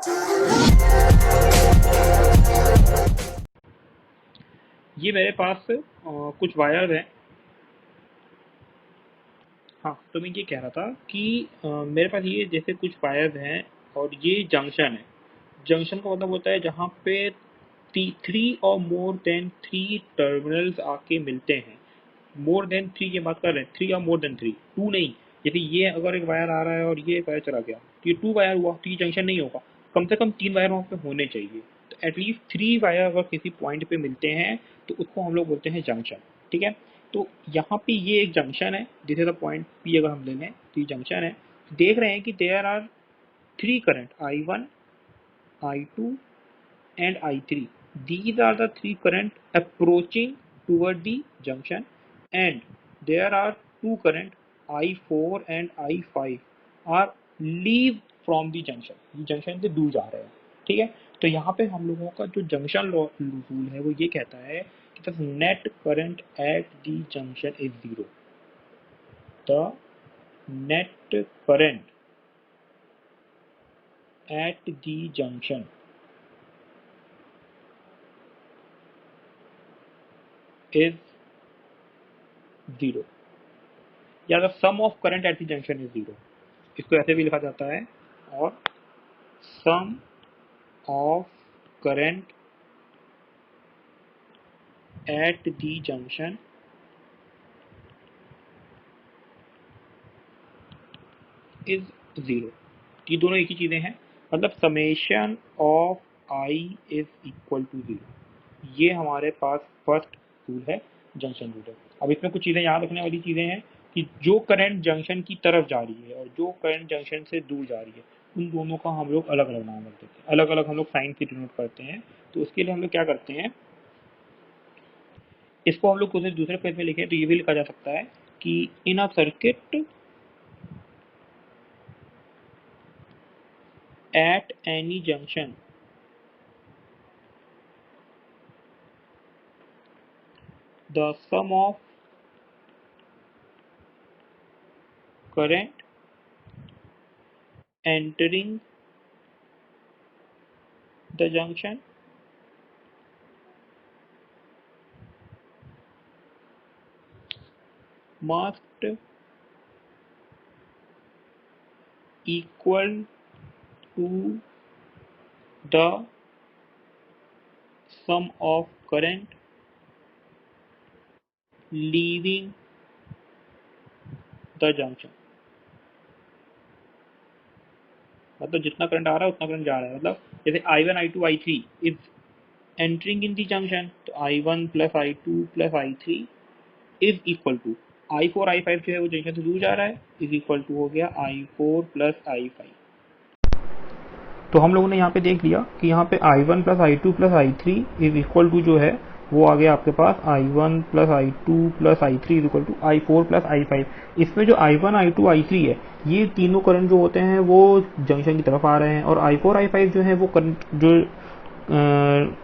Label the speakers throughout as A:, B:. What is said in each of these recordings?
A: ये मेरे पास कुछ वायर्स हैं। हाँ, तो मैं ये कह रहा था कि मेरे पास ये जैसे कुछ वायर्स हैं और ये जंक्शन है। जंक्शन का मतलब होता है जहाँ पे थ्री और मोर देन थ्री टर्मिनल्स आके मिलते हैं। मोर देन थ्री की बात कर रहे हैं, थ्री और मोर देन थ्री, टू नहीं। जैसे ये अगर एक वायर आ रहा है और ये एक वायर चला गया तो ये टू वायर हुआ, तो ये जंक्शन नहीं होगा। कम से कम तीन वायर वहाँ पे होने चाहिए। तो एटलीस्ट थ्री वायर अगर किसी पॉइंट पे मिलते हैं तो उसको हम लोग बोलते हैं जंक्शन। ठीक है, तो यहाँ पे ये एक जंक्शन है, this is the point P. अगर हम ले लें तो ये जंक्शन है। देख रहे हैं कि there are three current, I1, I2 and I3. These are the three current approaching toward the junction, and there are two current I4 and I5 are leave from the junction. ये junction से दूर जा रहे हैं। ठीक है, तो यहाँ पे हम लोगों का जो जंक्शन रूल है वो ये कहता है कि the net current at the junction is zero. The net current at the junction is zero, या the sum of current at the junction is zero. इसको ऐसे भी लिखा जाता है, और sum of current at the junction is zero. ये दोनों एक ही चीजें हैं, मतलब summation of I is equal to zero. ये हमारे पास फर्स्ट रूल है, जंक्शन रूल है। अब इसमें कुछ चीजें याद रखने वाली चीजें हैं कि जो करंट जंक्शन की तरफ जा रही है और जो करंट जंक्शन से दूर जा रही है, उन दोनों का हम लोग अलग अलग नाम रखते हैं, अलग अलग हम लोग साइन से डिनोट करते हैं। तो उसके लिए हम लोग क्या करते हैं, इसको हम लोग कुछ दूसरे पेज में लिखें तो ये भी लिखा जा सकता है कि in a circuit at any junction the sum of current entering the junction must equal to the sum of current leaving the junction। मतलब जितना करंट आ रहा है उतना करंट जा रहा है। मतलब जैसे I1, I2, I3 is entering in the junction, तो I1 plus I2 plus I3 is equal to I4, I5 जो है वो जंक्शन से दूर जा रहा है, इज इक्वल टू हो गया I4 प्लस I5। तो हम लोगों ने यहाँ पे देख लिया कि यहाँ पे I1 plus I2 plus I3 is equal to जो है वो आ गया आपके पास I1 plus I2 plus I3 is equal to I4 plus I5। इसमें जो I1, I2, I3 है, ये तीनों करंट जो होते हैं वो जंक्शन की तरफ आ रहे हैं, और I4, I5 जो है वो करंट जो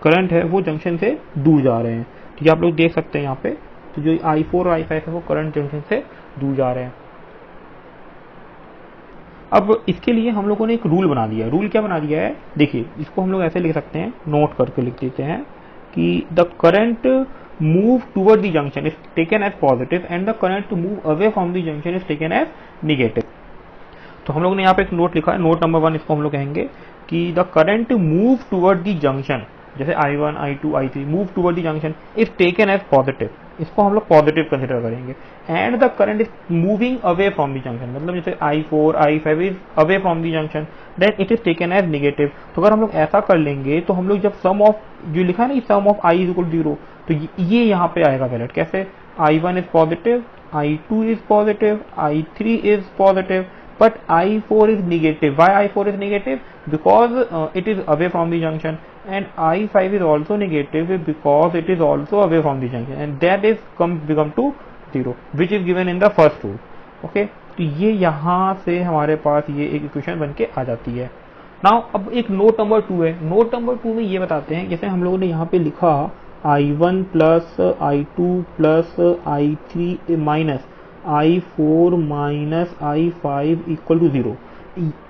A: करंट है वो जंक्शन से दूर जा रहे हैं। तो ये आप लोग देख सकते हैं यहाँ पे, तो जो I4 और I5 है वो करंट जंक्शन से दूर जा रहे हैं। अब इसके लिए हम लोगों ने एक रूल बना दिया है। रूल क्या बना दिया है, देखिए इसको हम लोग ऐसे लिख सकते हैं, नोट करके लिख देते हैं कि the current move toward the junction is taken as positive and the current to move away from the junction is taken as negative. तो हम लोग ने यहाँ पे एक नोट लिखा है, नोट नंबर 1 इसको हम लोग कहेंगे कि the current move toward the junction, जैसे I1, I2, I3 move toward the junction is taken as positive, इसको हम लोग पॉजिटिव कंसिडर करेंगे। And the current is moving away from the junction, मतलब जैसे I4, I5 is away from the junction, then it is taken as negative. तो अगर हम लोग ऐसा कर लेंगे तो हम लोग जब सम ऑफ जो लिखा है ना, sum of I is equal zero, तो ये यहाँ पे आएगा वैलिड। कैसे, I1 is positive, I2 is positive, I3 is positive, but I4 is negative. Why I4 is negative? Because it is away from the junction, and I5 is also negative because it is also away from the junction, and that is become to 0, which is given in the first rule. Okay, तो ये यहाँ से हमारे पास ये एक equation बन के आ जाती है। नाउ अब एक नोट नंबर 2 है। नोट नंबर 2 में ये बताते हैं, जैसे हम लोगों ने यहाँ पे लिखा I1 plus I2 plus I3 minus I4 minus I5 equal to 0।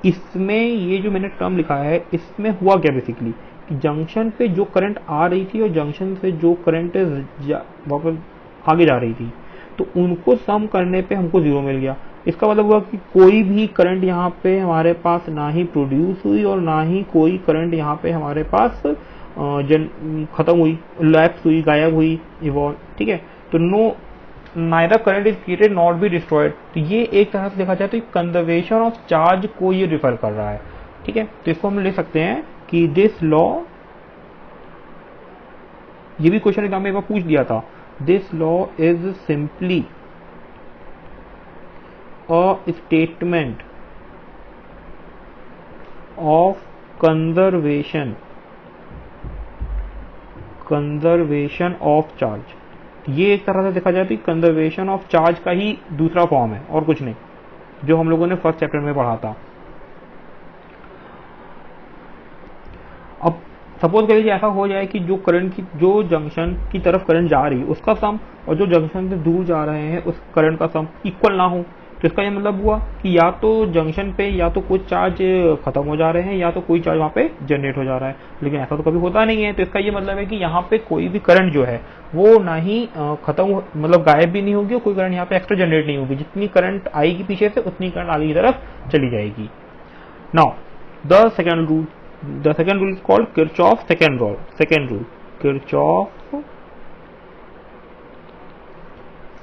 A: इसमें ये जो मैंने टर्म लिखा है, इसमें हुआ क्या बेसिकली कि जंक्शन पे जो करंट आ रही थी और जंक्शन से जो करंट वापस आगे जा रही थी, तो उनको सम करने पे हमको जीरो मिल गया। इसका मतलब हुआ कि कोई भी करंट यहाँ पे हमारे पास ना ही प्रोड्यूस हुई और ना ही कोई करंट यहाँ पे हमारे पास खत्म हुई, लैप्स हुई, गायब हुई, इवॉल्व। ठीक है, तो no neither current is created not be destroyed. तो ये एक तरह से देखा जाए तो कंजर्वेशन ऑफ चार्ज को ये रिफर कर रहा है। ठीक है, तो इसको हम ले सकते हैं कि दिस लॉ, ये भी क्वेश्चन एग्जाम में एक बार पूछ दिया था, this law is simply a statement of conservation of charge. ये एक तरह से देखा जाए तो कंजर्वेशन ऑफ चार्ज का ही दूसरा फॉर्म है और कुछ नहीं, जो हम लोगों ने फर्स्ट चैप्टर में पढ़ा था। अब सपोज कर लीजिए ऐसा हो जाए कि जो जंक्शन की तरफ करंट जा रही है उसका सम और जो जंक्शन से दूर जा रहे हैं उस करंट का सम इक्वल ना हो, तो इसका ये मतलब हुआ कि या तो जंक्शन पे या तो कुछ चार्ज खत्म हो जा रहे हैं या तो कोई चार्ज वहाँ पे जनरेट हो जा रहा है, लेकिन ऐसा तो कभी होता नहीं है। तो इसका ये मतलब है कि यहाँ पे कोई भी करंट जो है वो ना ही खत्म, मतलब गायब भी नहीं होगी और कोई करंट यहाँ पे एक्स्ट्रा जनरेट नहीं होगी। जितनी करंट आएगी पीछे से उतनी करंट आगे की तरफ चली जाएगी। Now the second rule, the second rule is called Kirchhoff second rule. Kirchhoff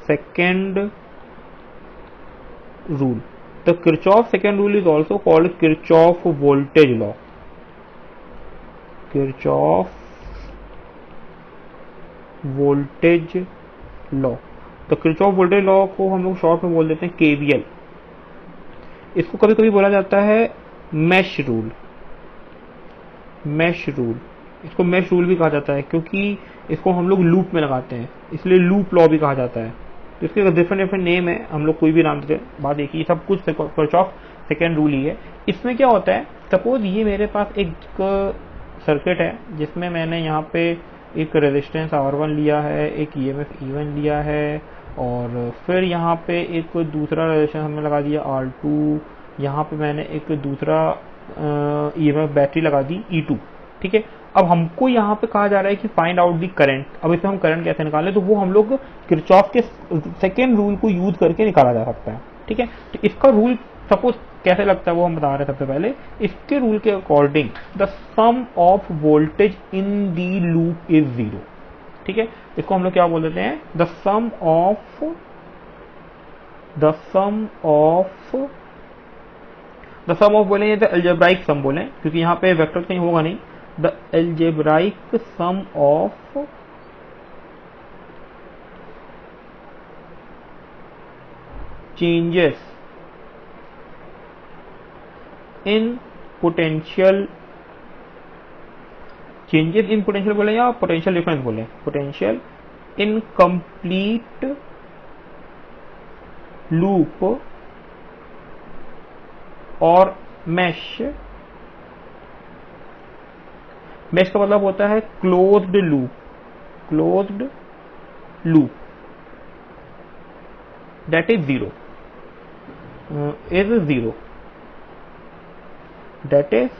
A: second rule. The Kirchhoff second rule is also called Kirchhoff voltage law. Kirchhoff voltage law. तो Kirchhoff voltage law को हम लोग short में बोल देते हैं KVL। इसको कभी कभी बोला जाता है मैश रूल। इसको मैश रूल भी कहा जाता है क्योंकि इसको हम लोग लूप में लगाते हैं, इसलिए लूप लॉ भी कहा जाता है। तो इसके डिफरेंट नेम है, हम लोग कोई भी नाम देते हैं, बात एक ही, सब कुछ किरचॉफ सेकेंड रूल ही है। इसमें क्या होता है, सपोज ये मेरे पास एक सर्किट है जिसमें मैंने यहाँ पे एक रेजिस्टेंस R1 लिया है, एक EMF E1 लिया है, और फिर यहाँ पे एक दूसरा रेजिस्टेंस हमने लगा दिया R2, यहाँ पे मैंने एक दूसरा EMF बैटरी लगा दी E2। ठीक है, अब हमको यहाँ पे कहा जा रहा है कि फाइंड आउट दी करंट। अब इसमें हम करंट कैसे निकालें, तो वो हम लोग किरचॉफ के सेकेंड रूल को यूज करके निकाला जा सकता है। ठीक है, तो इसका रूल सपोज कैसे लगता है वो हम बता रहे हैं। सबसे पहले इसके रूल के according the sum of voltage in the loop is zero. ठीक है, इसको हम लोग क्या बोल देते हैं, द सम ऑफ बोले या द एल्जेब्राइक सम बोले, क्योंकि यहाँ पे वेक्टर कहीं होगा नहीं। The algebraic sum of changes in potential बोले या पोटेंशियल डिफरेंस बोले, पोटेंशियल इन कंप्लीट लूप और मैश का मतलब होता है closed loop that is zero, that is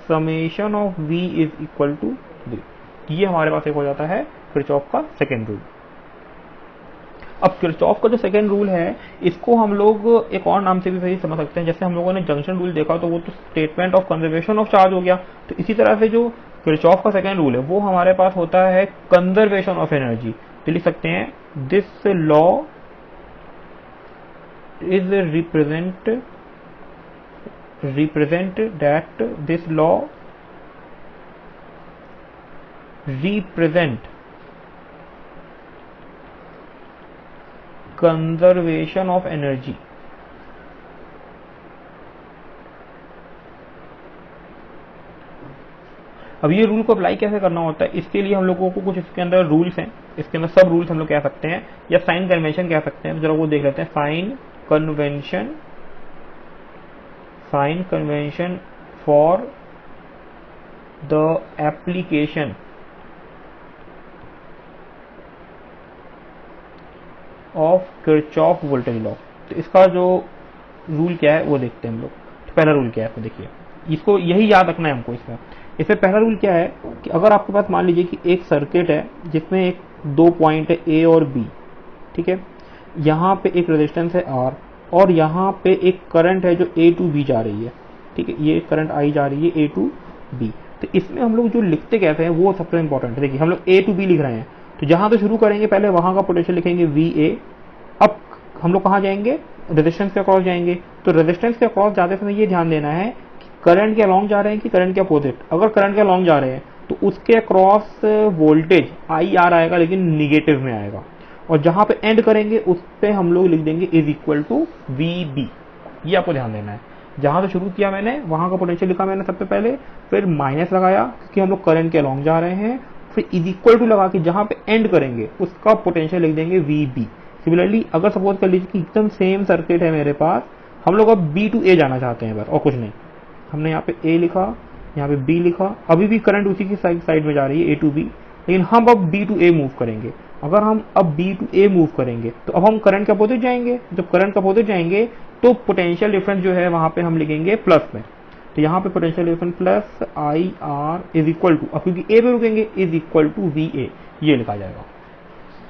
A: summation of V is equal to 0। ये हमारे पास एक हो जाता है किरचॉफ का सेकेंड रूल। अब किरचॉफ का जो सेकेंड रूल है इसको हम लोग एक और नाम से भी सही समझ सकते हैं। जैसे हम लोगों ने जंक्शन रूल देखा तो वो तो statement of conservation of charge हो गया, तो इसी तरह से जो किरचॉफ का सेकेंड रूल है वो हमारे पास होता है कंजर्वेशन ऑफ एनर्जी। तो लिख सकते हैं this law is represent that this law represent conservation of energy। अब ये रूल को अप्लाई कैसे करना होता है, इसके लिए हम लोगों को कुछ इसके अंदर रूल्स हैं, इसके अंदर सब रूल्स हम लोग कह सकते हैं या साइन कन्वेंशन कह सकते हैं। जरा वो देख लेते हैं। Sign convention for the application of Kirchhoff voltage law. तो इसका जो रूल क्या है वो देखते हैं हम लोग। तो पहला रूल क्या है, तो देखिए इसको यही याद रखना है हमको। इसमें पहला रूल क्या है कि अगर आपके पास मान लीजिए कि एक सर्किट है जिसमें एक 2 पॉइंट है ए और बी, ठीक है, यहाँ पे एक रेजिस्टेंस है आर और यहाँ पे एक करंट है जो ए टू बी जा रही है, ठीक है, ये करंट आई जा रही है ए टू बी। तो इसमें हम लोग जो लिखते कैसे हैं वो सबसे इंपॉर्टेंट है। देखिए हम लोग ए टू बी लिख रहे हैं, तो जहां तो शुरू करेंगे पहले वहां का पोटेंशियल लिखेंगे वी ए। अब हम लोग कहाँ जाएंगे, रेजिस्टेंस के अक्रॉस जाएंगे। तो रेजिस्टेंस के अक्रॉस जाते समय ये ध्यान देना है कि करंट के अलॉन्ग जा रहे हैं कि करंट के अपोजिट। अगर करंट के अलॉन्ग जा रहे हैं तो उसके अक्रॉस वोल्टेज आई आर आएगा लेकिन निगेटिव में आएगा, और जहां पे एंड करेंगे उस पे हम लोग लिख देंगे is equal to V B. ये आपको ध्यान देना है। जहां से शुरू किया मैंने वहां का पोटेंशियल लिखा मैंने सबसे पहले, फिर माइनस लगाया क्योंकि हम लोग करंट के अलॉन्ग जा रहे हैं, फिर इज इक्वल टू लगा के जहां पे एंड करेंगे उसका पोटेंशियल लिख देंगे वी बी। सिमिलरली अगर सपोज कर लीजिए कि एकदम सेम सर्किट है मेरे पास, हम लोग अब बी टू ए जाना चाहते हैं बस और कुछ नहीं। हमने यहाँ पे ए लिखा, यहाँ पे बी लिखा, अभी भी करंट उसी की साइड में जा रही है ए टू बी, लेकिन हम अब बी टू ए मूव करेंगे। अगर हम अब बी टू ए मूव करेंगे तो अब हम करंट के अपोजिट जाएंगे। जब करंट के अपोजिट जाएंगे तो पोटेंशियल डिफरेंस जो है वहां पे हम लिखेंगे प्लस में। तो यहाँ पे potential difference plus I R is equal to, अब क्योंकि ए पे रुकेंगे, is equal to V A, ये लिखा जाएगा।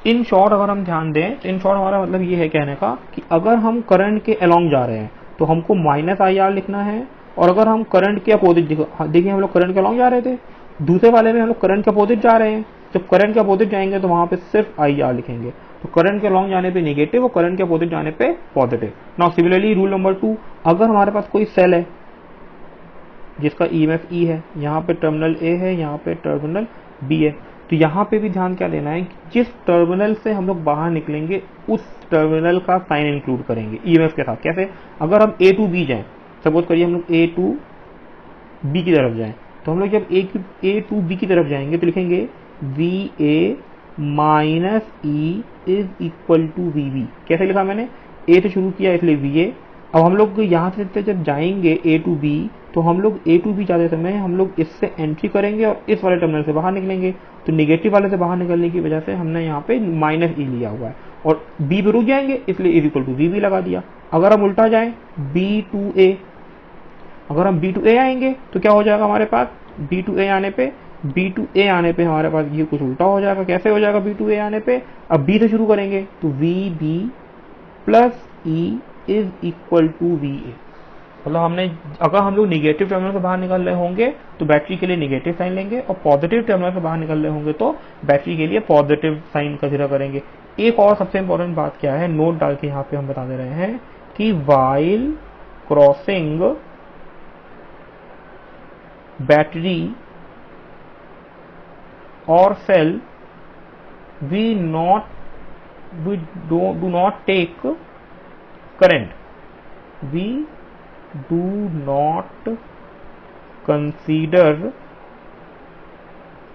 A: इन शॉर्ट अगर हम ध्यान दें तो इन शॉर्ट हमारा मतलब ये है कहने का कि अगर हम करंट के अलोंग जा रहे हैं तो हमको माइनस आई आर लिखना है, और अगर हम करंट के अपोजिट, देखिए हम लोग करंट के अलोंग जा रहे थे, दूसरे वाले में हम लोग करंट के अपोजिट जा रहे हैं। जब करंट के अपोजिट जाएंगे तो वहां पे सिर्फ आई आर लिखेंगे। तो करंट के अलोंग जाने पे नेगेटिव और करंट के अपोजिट जाने पे positive. Now similarly rule number 2, अगर हमारे पास कोई सेल है जिसका ईएमएफ ई है, यहाँ पे टर्मिनल ए है, यहाँ पे टर्मिनल बी है, तो यहाँ पे भी ध्यान क्या देना है कि जिस टर्मिनल से हम लोग बाहर निकलेंगे उस टर्मिनल का साइन इंक्लूड करेंगे ईएमएफ के साथ। कैसे, अगर हम ए टू बी जाएं, सपोज करिए हम लोग ए टू बी की तरफ जाएं, तो हम लोग जब ए टू बी की तरफ जाएंगे तो लिखेंगे V A minus E is equal to V B. कैसे लिखा मैंने, ए से शुरू किया इसलिए वी ए। अब हम लोग यहाँ से जब जाएंगे ए टू बी, तो हम लोग ए टू बी जाते समय हम लोग इससे एंट्री करेंगे और इस वाले टर्मिनल से बाहर निकलेंगे। तो नेगेटिव वाले से बाहर निकलने की वजह से हमने यहाँ पे माइनस ई लिया हुआ है, और बी पे रुक जाएंगे इसलिए is equal to V B लगा दिया। अगर हम उल्टा जाएं बी टू ए, अगर हम बी टू ए आएंगे तो क्या हो जाएगा हमारे पास, बी टू ए आने पे हमारे पास ये कुछ उल्टा हो जाएगा। कैसे हो जाएगा, बी टू ए आने पे अब बी से शुरू करेंगे तो V B plus E is equal to V A. मतलब हमने, अगर हम लोग निगेटिव टर्मिनल से बाहर निकल रहे होंगे तो बैटरी के लिए निगेटिव साइन लेंगे, और पॉजिटिव टर्मिनल से बाहर निकल रहे होंगे तो बैटरी के लिए पॉजिटिव साइन कंसीडर करेंगे। एक और सबसे इंपॉर्टेंट बात क्या है, नोट डाल के यहाँ पे हम बता दे रहे हैं कि वाइल क्रॉसिंग बैटरी और cell we do not take current, we do not consider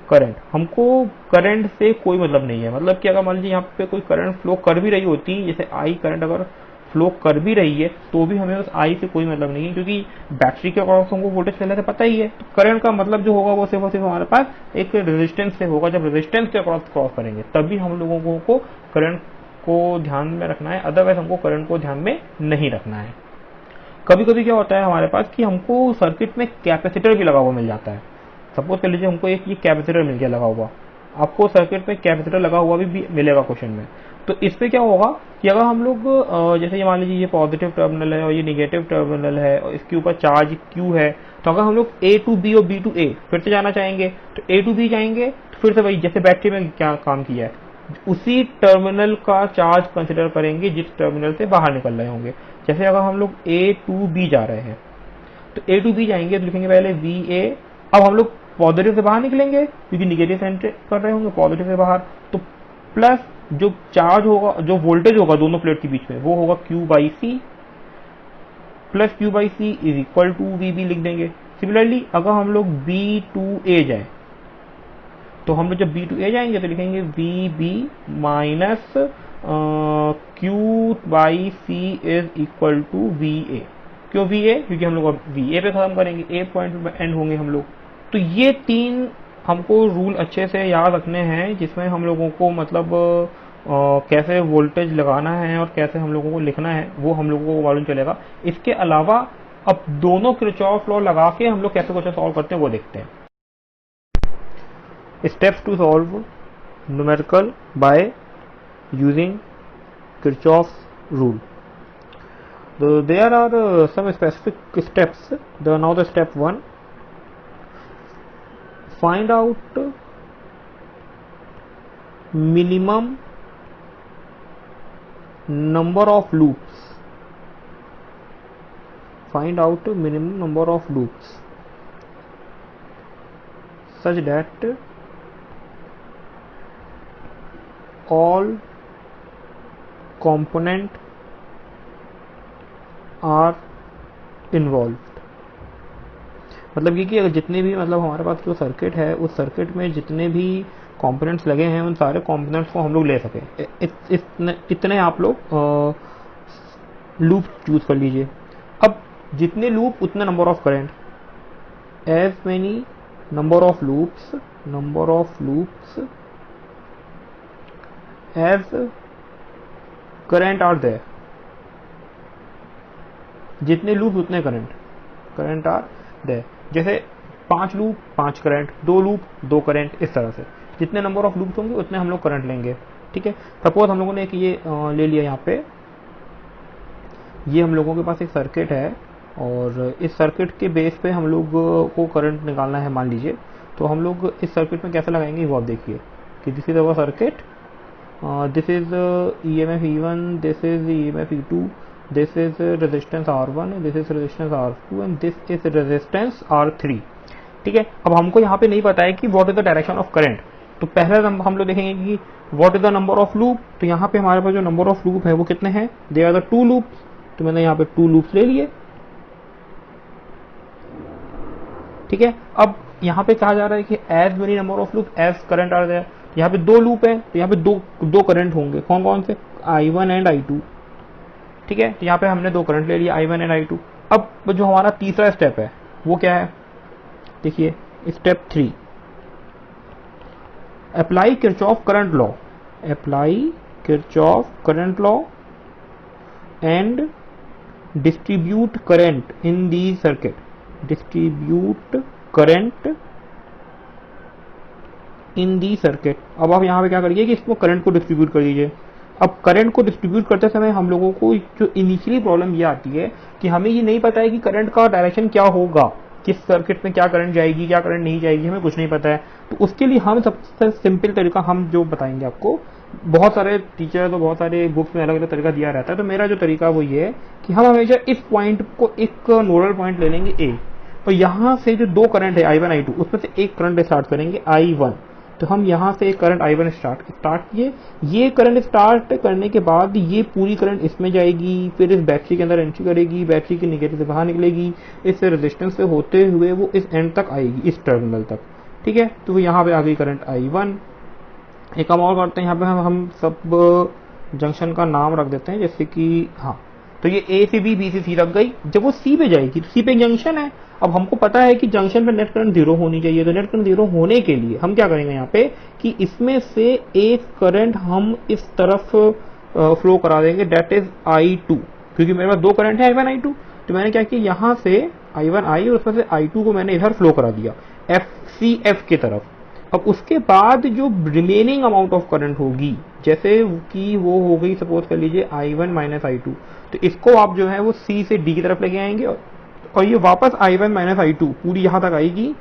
A: current. हमको करंट से कोई मतलब नहीं है। मतलब कि अगर मान लीजिए यहाँ पे कोई करंट फ्लो कर भी रही होती, जैसे आई करंट अगर फ्लो कर भी रही है तो भी हमें उस आई से कोई मतलब नहीं है, क्योंकि बैटरी के अक्रॉस हमको वोल्टेज पहले से पता ही है। तो करंट का मतलब जो होगा वो सिर्फ और सिर्फ हमारे पास एक रेजिस्टेंस से होगा। जब रेजिस्टेंस के अक्रॉस क्रॉस करेंगे तभी हम लोगों को करंट को ध्यान में रखना है, अदरवाइज हमको करंट को ध्यान में नहीं रखना है। कभी कभी क्या होता है हमारे पास कि हमको सर्किट में कैपेसिटर भी लगा हुआ मिल जाता है। सपोज कर लीजिए हमको एक ये कैपेसिटर मिल गया लगा हुआ, आपको सर्किट में कैपेसिटर लगा हुआ भी मिलेगा क्वेश्चन में। तो इस पे क्या होगा कि अगर हम लोग जैसे ये मान लीजिए ये पॉजिटिव टर्मिनल है और ये निगेटिव टर्मिनल है और इसके ऊपर चार्ज क्यू है, तो अगर हम लोग ए टू बी और बी टू ए फिर से जाना चाहेंगे तो ए टू बी जाएंगे तो फिर से वही जैसे बैटरी में क्या काम किया है, उसी टर्मिनल का चार्ज कंसिडर करेंगे जिस टर्मिनल से बाहर निकल रहे होंगे। जैसे अगर हम लोग ए टू बी जा रहे हैं तो ए टू बी जाएंगे तो लिखेंगे पहले वी ए। अब हम लोग पॉजिटिव से बाहर निकलेंगे क्योंकि निगेटिव से एंटर कर रहे होंगे पॉजिटिव से बाहर, तो प्लस जो चार्ज होगा, जो वोल्टेज होगा दोनों प्लेट के बीच में वो होगा Q by C, plus Q by C is equal to V B लिख देंगे। सिमिलरली अगर हम लोग बी टू ए जाए तो हम लोग जब बी टू ए जाएंगे तो लिखेंगे V B minus Q by C is equal to V A. क्यों वी ए, क्योंकि हम लोग अब वी ए पे खत्म करेंगे, ए पॉइंट पे एंड होंगे हम लोग। तो ये तीन हमको रूल अच्छे से याद रखने हैं जिसमें हम लोगों को मतलब कैसे वोल्टेज लगाना है और कैसे हम लोगों को लिखना है वो हम लोगों को मालूम चलेगा। इसके अलावा अब दोनों किरचॉफ लॉ लगा के हम लोग कैसे क्वेश्चन सॉल्व करते हैं वो देखते हैं। Steps to solve numerical by using Kirchhoff rule. There are some specific steps. Now the step 1, find out minimum number of loops. Find out minimum number of loops such that all component are involved. मतलब ये कि अगर जितने भी मतलब हमारे पास जो circuit है उस सर्किट में जितने भी कंपोनेंट्स लगे हैं उन सारे कंपोनेंट्स को हम लोग ले सकें। इतने आप लोग लूप चूज कर लीजिए। अब जितने लूप उतने number of current, as many number of loops as current are there. जितने लूप उतने करंट आर देयर। जैसे 5 लूप 5 करंट, 2 लूप 2 करंट, इस तरह से जितने नंबर ऑफ लूप्स होंगे उतने हम लोग करंट लेंगे। ठीक है, सपोज हम लोगों ने एक ये ले लिया। यहाँ पे ये हम लोगों के पास एक सर्किट है और इस सर्किट के बेस पे हम लोग को करंट निकालना है मान लीजिए। तो हम लोग इस सर्किट में कैसे लगाएंगे वो आप देखिए कि this is our circuit, this is EMF E1, this is EMF E2, this is resistance R1, this is resistance R2 and this is resistance R3। ठीक है, अब हमको यहाँ पे नहीं पता है कि what is the direction of current। तो पहले हम लोग देखेंगे कि what is the number of loop। तो यहाँ पे हमारे पास जो नंबर ऑफ लूप है वो कितने हैं, there are the 2 loops। तो मैंने यहाँ पे 2 लूप्स ले लिए। ठीक है, अब यहाँ पे कहा जा रहा है कि as many number of loop as current are there। यहाँ पे 2 लूप है तो यहाँ पे दो करंट होंगे। कौन कौन से, I1 एंड I2। ठीक है, तो यहाँ पे हमने 2 करंट ले लिया, I1 एंड I2। अब जो हमारा तीसरा स्टेप है वो क्या है, देखिए step 3, apply Kirchhoff current law. Apply Kirchhoff current law and distribute current in the circuit. Distribute current in the circuit. अब आप यहाँ पे क्या करिए कि इसको करंट को डिस्ट्रीब्यूट कर दीजिए। अब करंट को डिस्ट्रीब्यूट करते समय हम लोगों को जो इनिशियली प्रॉब्लम ये आती है कि हमें ये नहीं पता है कि करंट का डायरेक्शन क्या होगा, किस सर्किट में क्या करंट जाएगी क्या करंट नहीं जाएगी, हमें कुछ नहीं पता है। तो उसके लिए हम सबसे सिंपल तरीका हम जो बताएंगे आपको, बहुत सारे टीचर तो बहुत सारे बुक्स में अलग अलग तरीका दिया रहता है। तो मेरा जो तरीका वो ये है कि हम हमेशा इस पॉइंट को एक नोडल पॉइंट ले लेंगे A, और यहाँ से जो 2 करंट है I1 I2 उसमें से एक करंट स्टार्ट करेंगे I1। तो हम यहाँ से करंट I1 स्टार्ट किए। ये करंट स्टार्ट करने के बाद ये पूरी करंट इसमें जाएगी, फिर इस बैटरी के अंदर एंट्री करेगी, बैटरी के निगेटिव से बाहर निकलेगी, इस रेजिस्टेंस से होते हुए वो इस एंड तक आएगी, इस टर्मिनल तक। ठीक है, तो यहाँ पे आ गई करंट I1। एक हम और करते हैं, यहाँ पे हम सब जंक्शन का नाम रख देते हैं, जैसे कि हाँ, तो ये A से B, B से C रख गई। जब वो C पे जाएगी तो C पे एक जंक्शन है। अब हमको पता है कि जंक्शन पे नेट करंट 0 होनी चाहिए। तो नेट करंट 0 होने के लिए हम क्या करेंगे यहाँ पे कि इसमें से एक करंट हम इस तरफ फ्लो करा देंगे, डेट इज I2, क्योंकि मेरे पास 2 करंट है I1 I2। तो मैंने क्या किया, यहाँ से I1 I और उसमें से I2 को मैंने इधर फ्लो करा दिया FCF की तरफ। अब उसके बाद जो रिमेनिंग अमाउंट ऑफ करंट होगी, जैसे कि वो हो गई सपोज कर लीजिए I1 माइनस I2, तो इसको आप जो है वो C से D की तरफ लेके आएंगे और ये वापस I1 माइनस I2 पूरी यहाँ तक आएगी।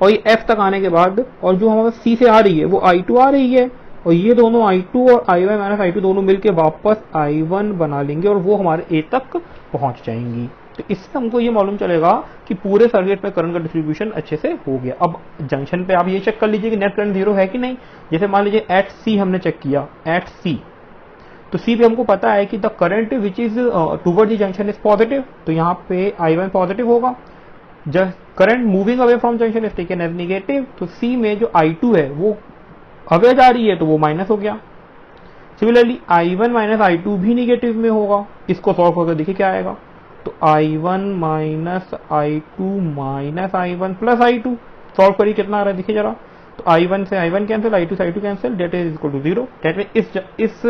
A: और ये F तक आने के बाद और जो हमारे C से आ रही है वो I2 आ रही है, और ये दोनों I2 और I1 माइनस I2 दोनों मिलके वापस I1 बना लेंगे और वो हमारे A तक पहुंच जाएंगी। तो इससे हमको ये मालूम चलेगा कि पूरे सर्किट में करंट का डिस्ट्रीब्यूशन अच्छे से हो गया। अब जंक्शन पे आप ये चेक कर लीजिए कि नेट करंट 0 है कि नहीं। जैसे मान लीजिए एट C हमने चेक किया, एट C, तो C पे हमको पता है कि the current which is toward the junction is positive, तो यहाँ पे I1 पॉजिटिव होगा। Just current moving away from junction is taken as negative, तो C में जो I2 है वो अवे जा रही है तो वो माइनस हो गया। सिमिलरली I1 माइनस I2 भी नेगेटिव में होगा। इसको सॉल्व करके देखिए क्या आएगा, तो I1 minus I2 minus I1 plus I2, solve करिए कितना आ रहा है देखिए जरा, तो I1 से I1 कैंसिल, I2 से I2 cancel, that is equal to 0। That में इस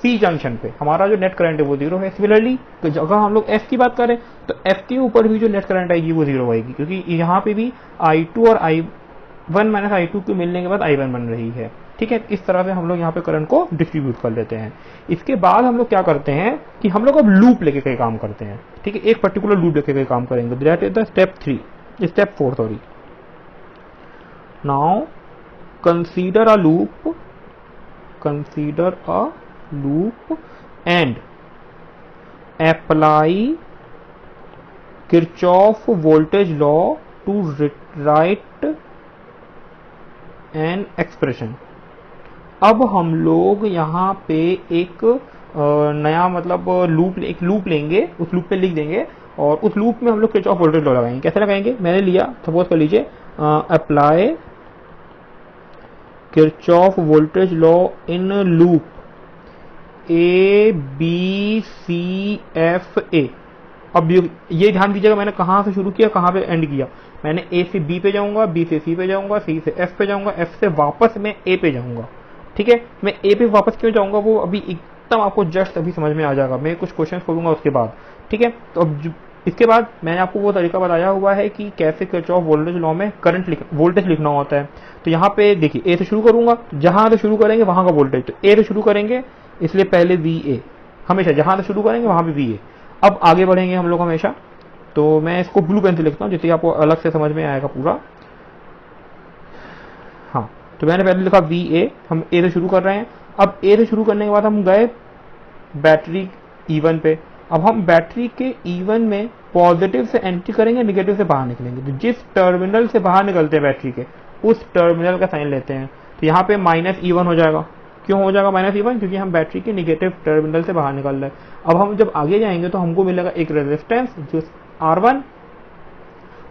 A: सी जंक्शन पे हमारा जो नेट करंट है वो 0 है। सिमिलरली तो अगर हम लोग एफ की बात करें तो एफ के ऊपर भी जो नेट करंट आएगी वो 0 आएगी, क्योंकि यहाँ पे भी I2 और I1 माइनस I2 के मिलने के बाद I1 बन रही है। ठीक है, इस तरह से हम लोग यहाँ पे करंट को डिस्ट्रीब्यूट कर लेते हैं। इसके बाद हम लोग क्या करते हैं कि हम लोग अब लूप लेके कई काम करते हैं। ठीक है, एक पर्टिकुलर लूप लेके कई काम करेंगे। That is the step 4 sorry. Now consider a loop and apply Kirchhoff voltage law to write an expression। अब हम लोग यहाँ पे एक नया मतलब एक लूप लेंगे, उस लूप पे लिख देंगे और उस लूप में हम लोग किरचॉफ वोल्टेज लॉ लगाएंगे। कैसे लगाएंगे, मैंने लिया, सपोज कर लीजिए apply Kirchhoff voltage law in loop A B C F A। अब ये ध्यान दीजिएगा मैंने कहां से शुरू किया कहां पे एंड किया। मैंने A से B पे जाऊंगा, B से C पे जाऊंगा, C से F पे जाऊंगा, F से वापस मैं A पे जाऊंगा। ठीक है, मैं A पे वापस क्यों जाऊंगा वो अभी एकदम आपको जस्ट अभी समझ में आ जाएगा, मैं कुछ क्वेश्चन खोलूंगा उसके बाद। ठीक है, तो अब इसके बाद मैंने आपको वो तरीका बताया हुआ है कि कैसे किरचॉफ वोल्टेज लॉ में वोल्टेज लिखना होता है। तो यहाँ पे देखिए A से शुरू करूंगा, जहां से शुरू करेंगे वहां का वोल्टेज, तो A से शुरू करेंगे इसलिए पहले VA, हमेशा जहां से शुरू करेंगे वहां पे VA। अब आगे बढ़ेंगे हम लोग हमेशा, तो मैं इसको ब्लू पेन से लिखता हूं जिससे आपको अलग से समझ में आएगा पूरा। हाँ, तो मैंने पहले लिखा VA, हम A से शुरू कर रहे हैं। अब A से शुरू करने के बाद हम गए बैटरी E1 पे। अब हम बैटरी के E1 में पॉजिटिव से एंट्री करेंगे, निगेटिव से बाहर निकलेंगे। तो जिस टर्मिनल से बाहर निकलते हैं बैटरी के, उस टर्मिनल का साइन लेते हैं। तो यहाँ पे -E1 हो जाएगा। क्यों हो जाएगा -E1, क्योंकि हम बैटरी के निगेटिव टर्मिनल से बाहर निकल रहे हैं। अब हम जब आगे जाएंगे तो हमको मिलेगा एक रेजिस्टेंस जो R1,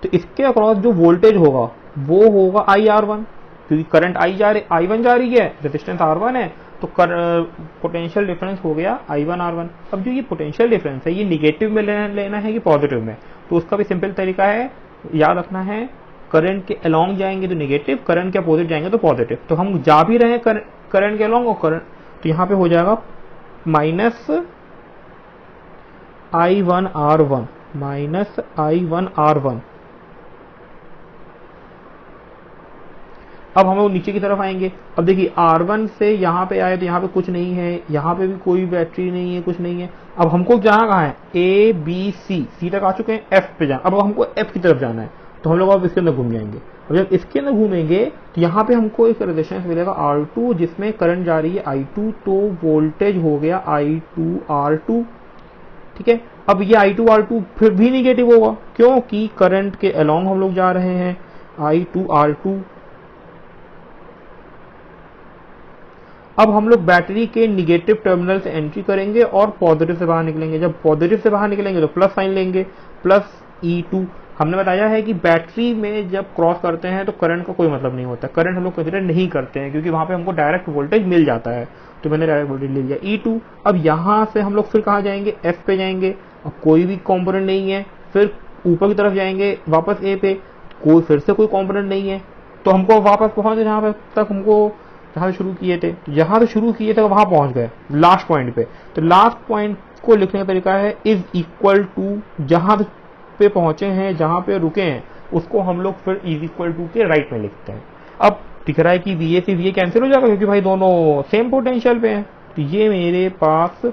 A: तो इसके अक्रॉस जो वोल्टेज होगा वो होगा IR1, क्योंकि करंट I1 जा रही है, रेजिस्टेंस R1 है, तो पोटेंशियल डिफरेंस हो गया I1R1। अब जो ये पोटेंशियल डिफरेंस है ये निगेटिव में लेना है कि पॉजिटिव में, तो उसका भी सिंपल तरीका है, याद रखना है करंट के अलोंग जाएंगे तो निगेटिव, करंट के अपोजिट जाएंगे तो पॉजिटिव। तो हम जा भी रहे हैं करंट के अलोंग और करंट, तो यहाँ पे हो जाएगा -I1R1। अब हम लोग नीचे की तरफ आएंगे। अब देखिए R1 से यहाँ पे आए तो यहाँ पे कुछ नहीं है, यहाँ पे भी कोई बैटरी नहीं है, कुछ नहीं है। अब हमको जाना कहाँ है, A B C तक आ चुके हैं, F पे जाना। अब हमको F की तरफ जाना है, तो हम लोग अब इसके अंदर घूम जाएंगे। अब जब इसके अंदर घूमेंगे तो यहाँ पे हमको एक रेजिस्टेंस मिलेगा R2 जिसमें करंट जा रही है I2, तो वोल्टेज हो गया I2R2। ठीक है, अब ये I2R2 फिर भी निगेटिव होगा, क्योंकि करंट के अलोंग हम लोग जा रहे हैं, I2R2। अब हम लोग बैटरी के निगेटिव टर्मिनल से एंट्री करेंगे और पॉजिटिव से बाहर निकलेंगे। जब पॉजिटिव से बाहर निकलेंगे तो प्लस साइन लेंगे, +E2। हमने बताया है कि बैटरी में जब क्रॉस करते हैं तो करंट का कोई मतलब नहीं होता, करंट हम लोग कंसिडर नहीं करते हैं क्योंकि वहां पे हमको डायरेक्ट वोल्टेज मिल जाता है, तो मैंने डायरेक्ट वोल्टेज ले लिया E2। अब यहाँ से हम लोग फिर कहाँ जाएंगे, F पे जाएंगे। अब कोई भी कॉम्पोनेंट नहीं है, फिर ऊपर की तरफ जाएंगे वापस A पे, फिर से कोई कॉम्पोनेंट नहीं है, तो हमको वापस पहुंचे जहाँ पे तक हमको जहाँ से शुरू किए थे, जहां से शुरू किए थे वहां पहुंच गए लास्ट पॉइंट पे। तो लास्ट पॉइंट को लिखने का तरीका है इज इक्वल टू, जहां पे पहुंचे हैं, जहां पे रुके हैं, उसको हम लोग फिर इज इक्वल टू के राइट में लिखते हैं। अब दिख रहा है कि VA से VA कैंसिल हो जाएगा क्योंकि भाई दोनों सेम पोटेंशियल पे हैं। तो ये मेरे पास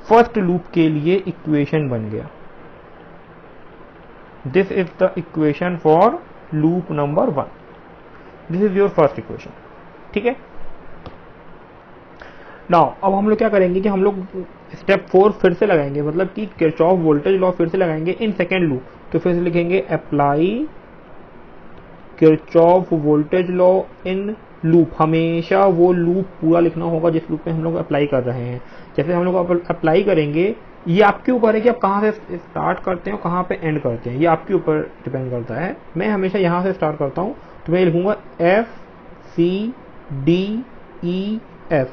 A: फर्स्ट लूप के लिए इक्वेशन बन गया। This is the equation for loop number 1। This is your first equation. ठीक है, नाउ अब हम लोग क्या करेंगे कि हम लोग स्टेप 4 फिर से लगाएंगे, मतलब कि किरचॉफ वोल्टेज लॉ फिर से लगाएंगे इन सेकेंड लूप। तो फिर से लिखेंगे apply Kirchhoff voltage law in loop. हमेशा वो लूप पूरा लिखना होगा जिस लूप में हम लोग अप्लाई कर रहे हैं। जैसे हम लोग अप्लाई करेंगे, ये आपके ऊपर है कि आप कहाँ से स्टार्ट करते हैं और कहाँ पे एंड करते हैं, ये आपके ऊपर डिपेंड करता है। मैं हमेशा यहाँ से स्टार्ट करता हूँ, तो मैं लिखूंगा FCDEF।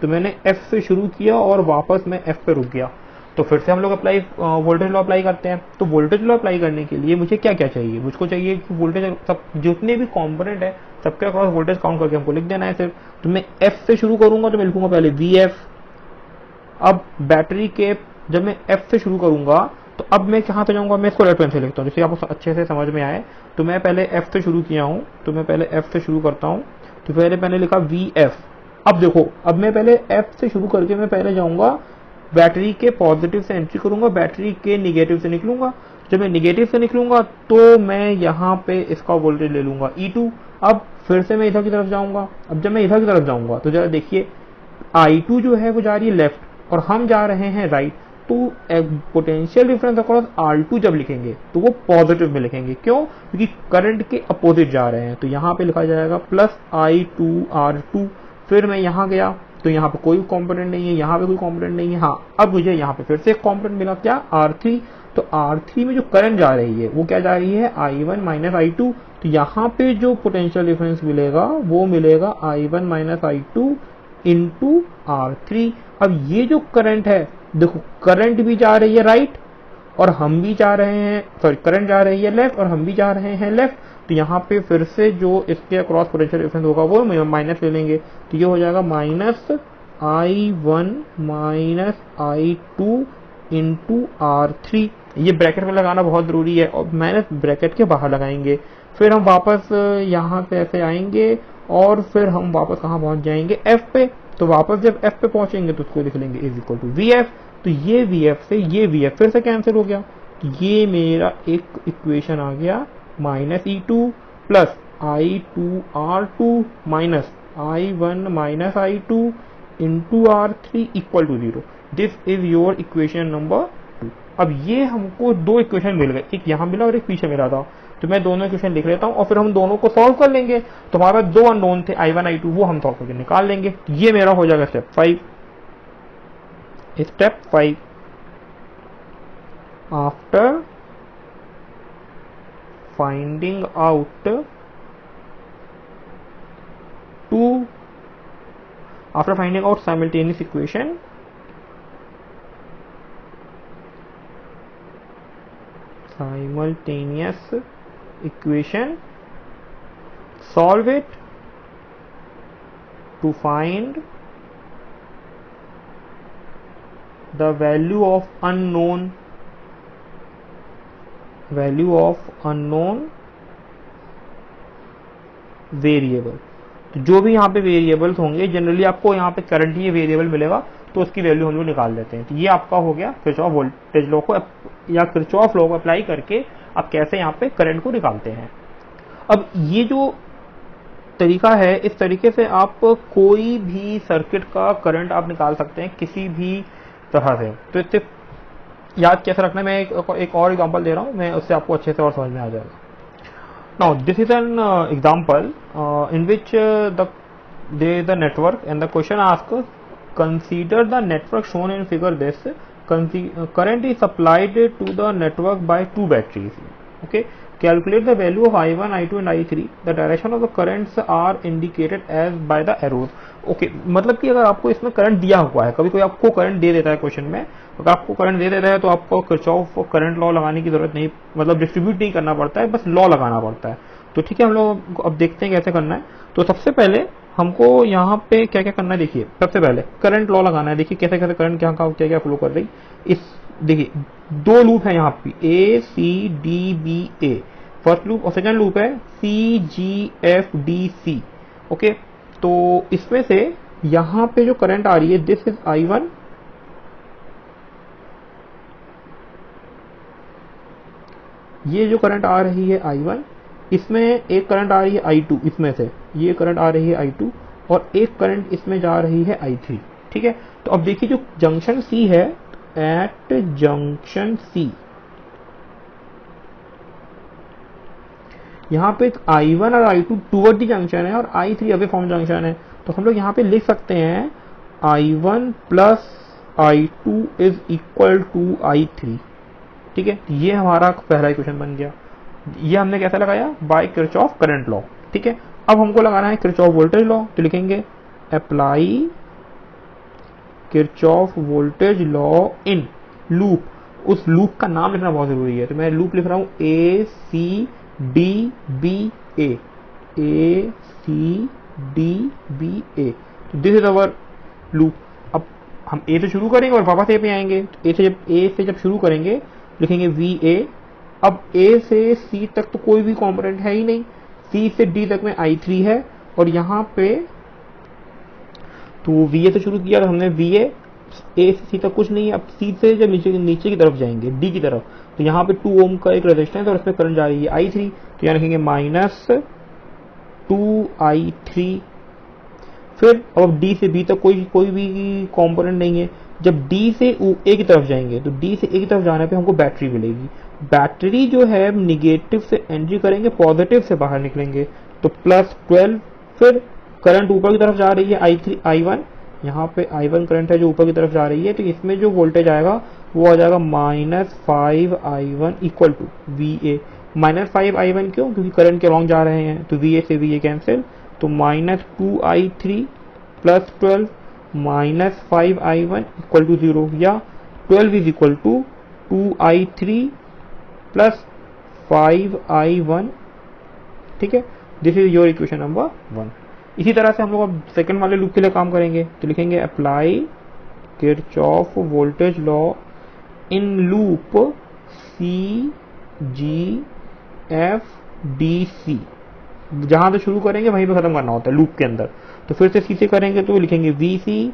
A: तो मैंने F से शुरू किया और वापस मैं F पे रुक गया। तो फिर से हम लोग अप्लाई वोल्टेज लॉ अप्लाई करते हैं। तो वोल्टेज लॉ अप्लाई करने के लिए मुझे क्या क्या चाहिए, मुझको चाहिए कि वोल्टेज सब जितने भी कंपोनेंट है सबके अक्रॉस वोल्टेज काउंट करके हमको लिख देना है सिर्फ। तो मैं एफ से शुरू करूंगा तो मैं लिखूंगा पहले वी एफ। अब बैटरी के जब मैं एफ से शुरू करूंगा तो अब मैं कहां पे जाऊंगा, मैं इसको लेफ्ट हैंड से लिखता हूँ जिससे आपको अच्छे से समझ में आए। तो मैं पहले एफ से शुरू किया हूं, तो मैं पहले एफ से शुरू करता हूं। तो पहले मैंने लिखा वी एफ। अब देखो, अब मैं पहले एफ से शुरू करके मैं पहले जाऊंगा बैटरी के पॉजिटिव से एंट्री करूंगा, बैटरी के निगेटिव से निकलूंगा। जब मैं निगेटिव से निकलूंगा तो मैं यहाँ पे इसका वोल्टेज ले लूंगा E2। अब फिर से मैं इधर की तरफ जाऊंगा। अब जब मैं इधर की तरफ जाऊंगा तो जरा देखिए I2 जो है वो जा रही है लेफ्ट और हम जा रहे हैं राइट। तो पोटेंशियल डिफरेंस अक्रॉस R2 जब लिखेंगे तो वो पॉजिटिव में लिखेंगे। क्यों? क्योंकि करंट के अपोजिट जा रहे हैं। तो यहाँ पे लिखा जाएगा प्लस I2 R2। फिर मैं यहाँ गया तो यहाँ पे कोई कंपोनेंट नहीं है, यहाँ पे कोई कंपोनेंट नहीं है। हाँ, अब मुझे यहाँ पे फिर से एक कंपोनेंट मिला, क्या? R3। तो R3 में जो करंट जा रही है वो क्या जा रही है, I1 माइनस I2। तो यहाँ पे जो पोटेंशियल डिफरेंस मिलेगा वो मिलेगा I1 minus I2 into R3। अब ये जो करंट है, देखो करंट भी जा रही है राइट और हम भी जा रहे हैं, सॉरी करंट जा रही है लेफ्ट और हम भी जा रहे हैं लेफ्ट। तो यहाँ पे फिर से जो इसके अक्रॉस पोटेंशियल डिफरेंस होगा वो माइनस ले लेंगे। तो ये हो जाएगा minus I1 minus I2 into R3। ये ब्रैकेट में लगाना बहुत जरूरी है और माइनस ब्रैकेट के बाहर लगाएंगे। फिर हम वापस यहाँ से ऐसे आएंगे और फिर हम वापस कहाँ पहुंच जाएंगे, F पे। तो वापस जब F पे पहुंचेंगे तो उसको लिख लेंगे इज इक्वल टू VF। तो ये VF से ये VF फिर से कैंसिल हो गया। तो ये मेरा एक इक्वेशन आ गया, minus E2 plus I2 R2 minus I1 minus I2 into R3 equal to 0। This is your equation number 2। अब ये हमको दो इक्वेशन मिल गए, एक यहाँ मिला और एक पीछे मिला था। तो मैं दोनों इक्वेशन लिख लेता हूँ और फिर हम दोनों को सॉल्व कर लेंगे। तो हमारे पास दो अननोन थे I1 I2, वो हम सॉल्व करके निकाल लेंगे। ये मेरा हो जाएगा step 5। Step 5, after finding out simultaneous equation, solve it to find the value of unknown variable. तो जो भी यहाँ पे वेरिएबल्स होंगे, जनरली आपको यहाँ पे करंट ये वेरिएबल मिलेगा तो उसकी वैल्यू हम लोग निकाल देते हैं। तो ये आपका हो गया किरचॉफ वोल्टेज लॉ को या किरचॉफ लॉ को अप्लाई करके आप कैसे यहाँ पे करंट को निकालते हैं। अब ये जो तरीका है, इस तरीके से आप कोई भी सर्किट का करंट आप निकाल सकते हैं किसी भी तरह से। तो इससे याद कैसे रखना है, मैं एक और एग्जांपल दे रहा हूँ, मैं उससे आपको अच्छे से और समझ में आ जाएगा। Now this is an example in which there is a network and the question asks, consider the network shown in figure this. Current is supplied to the network by two batteries. Okay, calculate the value of I1, I2 and I3. The direction of the currents are indicated as by the arrows. Okay मतलब कि अगर आपको इसमें current दिया हुआ है, कभी कोई आपको करंट दे देता है क्वेश्चन में, अगर आपको करंट दे देता है तो आपको किरचॉफ करंट लॉ लगाने की जरूरत नहीं, मतलब डिस्ट्रीब्यूट नहीं करना पड़ता है, बस लॉ लगाना पड़ता है। तो ठीक है, हम लोग अब देखते हैं कैसे करना है। तो सबसे पहले हमको यहाँ पे क्या क्या करना है, देखिए सबसे पहले करंट लॉ लगाना है। देखिए कैसे कैसे करंट क्या क्या फ्लो कर रही। इस देखिए दो लूप है यहाँ पे, A C D B A first loop और सेकंड लूप है C G F D C। Okay, तो इसमें से यहां पे जो करंट आ रही है, दिस इज I1, ये जो करंट आ रही है I1, इसमें एक करंट आ रही है I2, इसमें से ये करंट आ रही है I2 और एक करंट इसमें जा रही है I3। ठीक है, तो अब देखिए जो जंक्शन C है, एट जंक्शन C यहाँ पे I1 और I2 टूवर्ड द जंक्शन है और I3 अवे फ्रॉम जंक्शन है। तो हम लोग यहाँ पे लिख सकते हैं I1 plus I2 is equal to I3। ठीक है, ये हमारा पहला इक्वेशन बन गया। ये हमने कैसे लगाया, बाय किरचॉफ करंट लॉ। ठीक है, अब हमको लगाना है किरचॉफ वोल्टेज लॉ। तो लिखेंगे apply Kirchhoff voltage law in loop, उस लूप का नाम लिखना बहुत जरूरी है। तो मैं लूप लिख रहा हूं ACDBA, ACDBA। तो दिस इज अवर लूप। अब हम ए से शुरू करेंगे और वापस ए पे आएंगे। तो ए से जब शुरू करेंगे लिखेंगे VA। अब ए से सी तक तो कोई भी कंपोनेंट है ही नहीं, सी से डी तक में I3 है, और यहाँ पे तो VA से शुरू किया तो हमने VA, ए से सी तक कुछ नहीं है। अब सी से जब नीचे की तरफ जाएंगे डी की तरफ, तो यहाँ पे 2 ओम का एक रेजिस्टेंस और इसमें करंट जा रही है I3, तो यहाँ लिखेंगे -2I3। फिर अब डी से बी तक कोई भी कंपोनेंट नहीं है। जब डी से ए की तरफ जाएंगे तो डी से ए की तरफ जाने पे हमको बैटरी मिलेगी। बैटरी जो है निगेटिव से एंट्री करेंगे, पॉजिटिव से बाहर निकलेंगे, तो +12। फिर करंट ऊपर की तरफ जा रही है I1, यहाँ पे I1 करंट है जो ऊपर की तरफ जा रही है, तो इसमें जो वोल्टेज आएगा वो आ जाएगा -5I1 equal to VA। -5I1 क्यों? क्योंकि करंट के लॉन्ग जा रहे हैं, तो VA से VA कैंसिल, तो -2I3 + 12 -5I1 इक्वल टू 0, या 12 is equal to 2I3 + 5I1। ठीक है, this is your equation number 1। इसी तरह से हम लोग अब सेकंड वाले लूप के लिए काम करेंगे, तो लिखेंगे apply Kirchhoff voltage law in loop CGFDC। जहां से शुरू करेंगे वहीं पे खत्म करना होता है लूप के अंदर। तो फिर से सी से करेंगे तो लिखेंगे VC।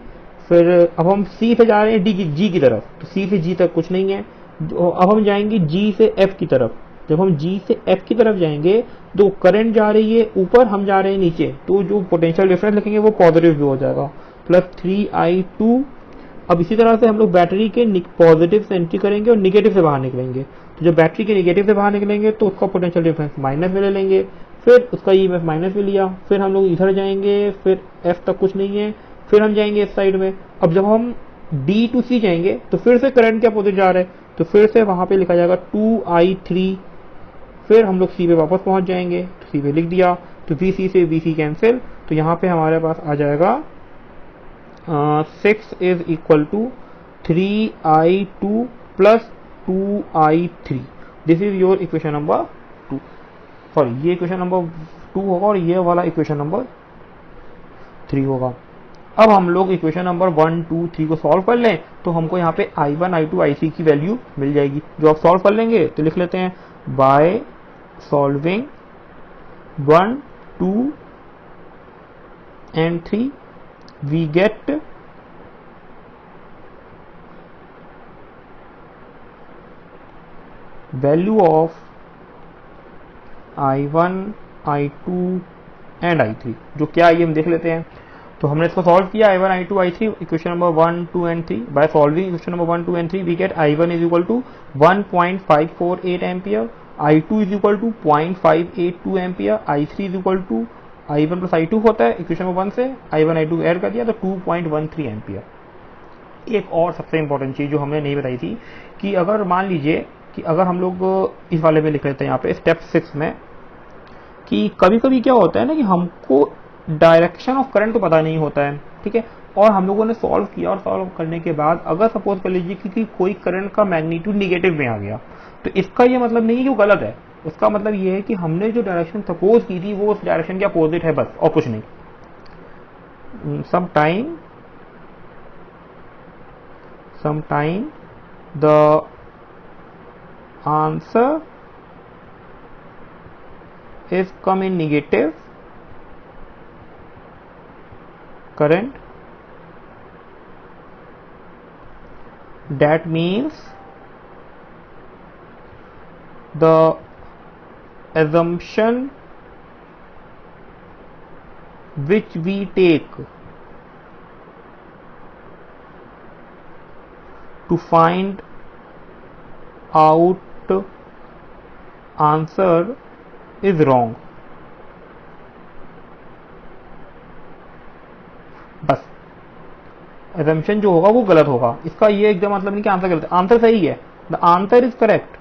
A: फिर अब हम सी से जा रहे हैं जी की तरफ, तो सी से जी तक कुछ नहीं है। अब हम जाएंगे जी से एफ की तरफ। जब हम जी से एफ की तरफ जाएंगे तो करंट जा रही है ऊपर, हम जा रहे हैं नीचे, तो जो पोटेंशियल डिफरेंस लिखेंगे वो पॉजिटिव भी हो जाएगा, +3I2। अब इसी तरह से हम लोग बैटरी के पॉजिटिव से एंट्री करेंगे और निगेटिव से बाहर निकलेंगे। तो जब बैटरी के निगेटिव से बाहर निकलेंगे तो उसका पोटेंशियल डिफरेंस माइनस में ले लेंगे, फिर उसका EMF माइनस में लिया। फिर हम लोग इधर जाएंगे, फिर F तक कुछ नहीं है, फिर हम जाएंगे इस साइड में। अब जब हम D to C जाएंगे तो फिर से करंट के अपोजिट जा रहे हैं, तो फिर से वहां पे लिखा जाएगा 2I3। फिर हम लोग C पे वापस पहुंच जाएंगे, तो C पे लिख दिया, तो VC से VC कैंसिल, तो यहाँ पे हमारे पास आ जाएगा 6 is equal to 3I2 + 2I3। This is your equation number 2। Sorry, ये इक्वेशन नंबर 2 होगा और ये वाला इक्वेशन नंबर 3 होगा। अब हम लोग इक्वेशन नंबर 1, 2, 3 को सॉल्व कर लें तो हमको यहाँ पे I1, I2, I3 की वैल्यू मिल जाएगी। जो आप सॉल्व कर लेंगे तो लिख लेते हैं by solving 1, 2 and 3 we get value of I1, I2 and I3। जो क्या है ये हम देख लेते हैं। तो हमने इसको सॉल्व किया I1, I2, I3 equation number 1, 2 and 3। By solving equation number 1, 2 and 3 we get I1 is equal to 1.548 ampere, I2 is equal to 0.582 ampere, I3 is equal to I1 + I2 होता है इक्वेशन नंबर 1 से, I1, I2 add कर दिया तो 2.13 ampere. एक और सबसे important चीज जो हमने नहीं बताई थी कि अगर मान लीजिए कि अगर हम लोग इस वाले में लिख लेते हैं यहाँ पे स्टेप 6 में, कि कभी कभी क्या होता है ना कि हमको डायरेक्शन ऑफ करंट तो पता नहीं होता है, ठीक है, और हम लोगों ने सॉल्व किया और सॉल्व करने के बाद अगर सपोज कर लीजिए कि कोई करंट का मैग्नीट्यूड निगेटिव में आ गया, तो इसका ये मतलब नहीं है कि वो गलत है। उसका मतलब ये है कि हमने जो डायरेक्शन सपोज की थी वो उस डायरेक्शन के अपोजिट है, बस और कुछ नहीं। sometime the answer is come in negative current, that means the assumption which we take to find out answer is wrong। बस assumption जो होगा वो गलत होगा, इसका ये एकदम मतलब नहीं कि आंसर गलत है, आंसर सही है, the answer is correct.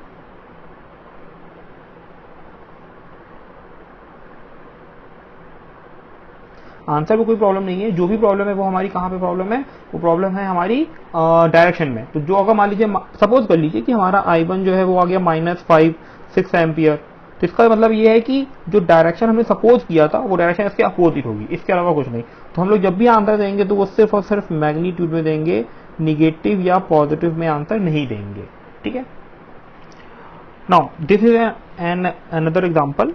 A: Answer में कोई प्रॉब्लम नहीं है, जो भी प्रॉब्लम है वो हमारी कहाँ पे प्रॉब्लम है, वो प्रॉब्लम है हमारी डायरेक्शन में। तो जो अगर मान लीजिए सपोज कर लीजिए कि हमारा I1 जो है वो आ गया -5-6 एम्पियर, तो इसका मतलब ये है कि जो डायरेक्शन हमने सपोज किया था वो डायरेक्शन इसके अपोजिट होगी, इसके अलावा कुछ नहीं। तो हम लोग जब भी आंसर देंगे तो वो सिर्फ और सिर्फ मैग्नीट्यूड में देंगे, निगेटिव या पॉजिटिव में आंसर नहीं देंगे, ठीक है। Now this is an another example